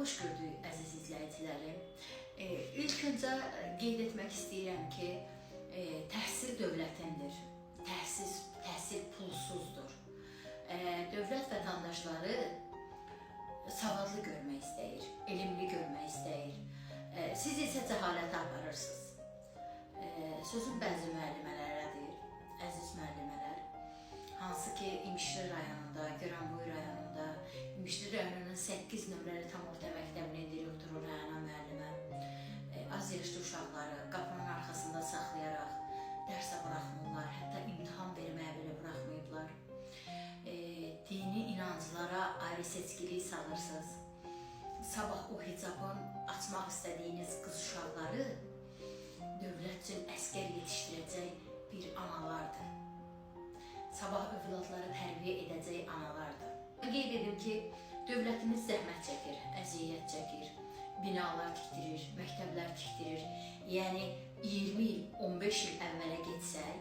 Xoş gördük əziz izləyicilərim. İlk öncə qeyd etmək istəyirəm ki, təhsil dövlətindir. Təhsil pulsuzdur. Dövlət vətəndaşları savadlı görmək istəyir, elmli görmək istəyir. Siz isə cəhalət aparırsınız. Sözüm bəzi müəllimələrədir, əziz müəllimələr. Hansı ki, İmişli rayonunda, Göranboy rayonunda, İmişli rayonunun 8 nömrəli tam orta məktəbinin direktoru Rəna müəllimə az yaşlı uşaqları qapının arxasında saxlayaraq dərsə buraxmırlar, hətta imtahan verməyə belə buraxmayıblar. Dini inanclara ayrı seçkiliyi salırsınız. Sabah o hicabın açmaq istədiyiniz qız uşaqları dövlət üçün əskər yetişdirəcək bir analardır. Sabah övladları tərbiyə edəcək analardır. Qeyd edim ki, dövlətimiz zəhmət çəkir, əziyyət çəkir, binalar tikdirir, məktəblər tikdirir. Yəni 20 il, 15 il əvvələ getsək,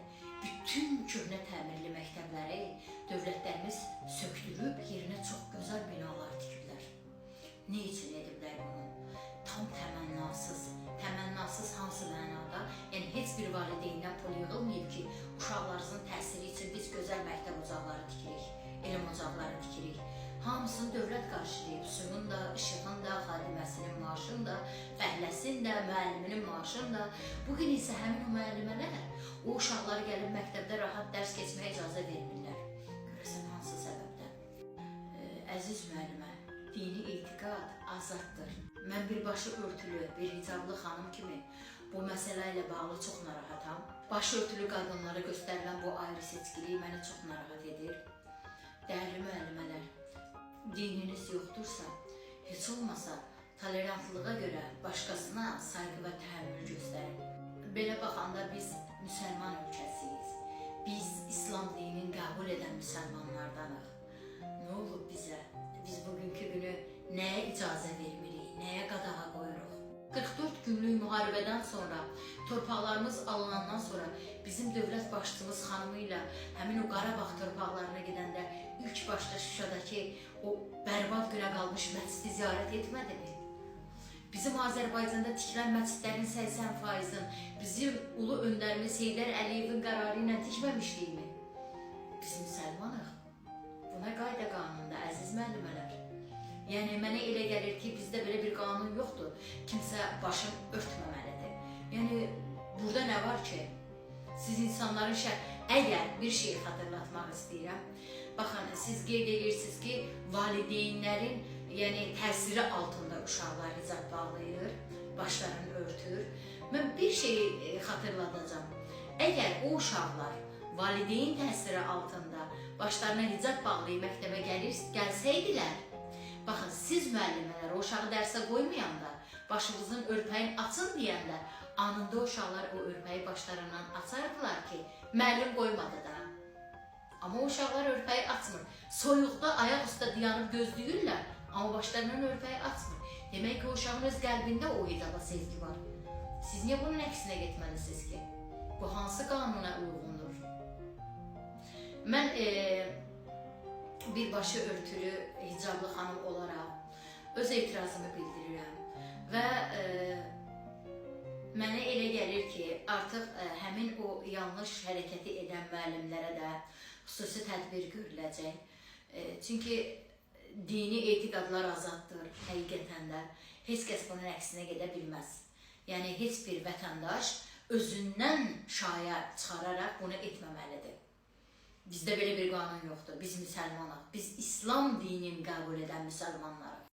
bütün köhnə təmirli məktəbləri dövlətlərimiz sökdürüb yerinə çox gözəl binalar tikiblər. Ne üçün ediblər bunu? Tam təmənnasız hansı mənada? Yəni heç bir valideyndən pul yığılmayıb ki, uşaqlarımızın təhsili üçün biz gözəl məktəb ocaqları tikirik, elm ocaqları tikirik. Hamısını dövlət qarşılayıb, suyun da, işığın da, xadiməsinin maaşını da, fəhləsin də, müəlliminin maaşını da. Bugün isə həmin o müəllimələr o uşaqları gəlib məktəbdə rahat dərs keçməyə icazə vermirlər. Görəsən hansı səbəbdən? Əziz müəllimə, dini etiqad azaddır. Mən birbaşı örtülü, bir hicablı xanım kimi bu məsələ ilə bağlı çox narahatam. Başı örtülü qadınlara göstərilən bu ayrı seçkiliyi məni çox narahat edir. Dəyərli müəllimələr, dininiz yoxdursa, heç olmasa tolerantlığa görə başqasına sayğı və təhəmmül göstərin. Belə baxanda biz müsəlman ölkəsiyiz. Biz İslam dinini qəbul edən müsəlmanlardanıq. Nə olub bizə? Biz bugünkü günü nəyə icazə vermirik, nəyə qadağa qoyuruq? 44 günlük müharibədən sonra, torpaqlarımız alınandan sonra bizim dövlət başçımız xanımı ilə həmin o Qarabağ torpaqlarına gedəndə ilk başda Şuşadakı o bərbad günə qalmış məscidi ziyarət etmədimi? Bizim Azərbaycanda tikilən məscidlərin 80%-in bizim ulu öndərimiz Heydər Əliyevin qərarı ilə tikməmişdiyimi? Biz müsəlmanıq. Buna qayda qanunda, əziz müəllimələr. Yəni, mənə elə gəlir ki, bizdə belə bir qanun yoxdur. Kimsə başını örtməməlidir. Yəni, burada nə var ki? Siz insanların əgər bir şeyi xatırlatmaq istəyirəm. Baxın, siz qeyd edirsiniz ki, valideynlərin təsiri altında uşaqlar hicab bağlayır, başlarını örtür. Mən bir şeyi xatırladacağım. Əgər o uşaqlar valideyn təsiri altında başlarına hicab bağlayıb məktəbə gəlsəydilər, baxın, siz müəllimələr o uşağı dərsə qoymayanda, başınızın örpəyin açın deyəndə, anında o uşaqlar o örpəyi başlarından açardılar ki, müəllim qoymadı da. Amma o uşaqlar örpəyi açmır. Soyuqda ayaq üstə dayanıb gözləyirlər, amma başlarından örpəyi açmır. Demək ki, o uşağın öz qəlbində o hicaba sevgi var. Siz niyə bunun əksinə getməlisiniz ki? Bu hansı qanuna uyğundur? Mən birbaşı örtülü, hicablı xanım olaraq öz etirazımı bildirirəm və mənə elə gəlir ki, artıq həmin o yanlış hərəkəti edən müəllimlərə də xüsusi tədbir görüləcək. Çünki dini etiqadlar azaddır, həqiqətən də. Heç kəs bunun əksinə gedə bilməz. Yəni, heç bir vətəndaş özündən şaya çıxararaq bunu etməməlidir. Bizdə belə bir qanun yoxdur. Biz müsəlmanıq. Biz İslam dinini qəbul edən müsəlmanlarıq.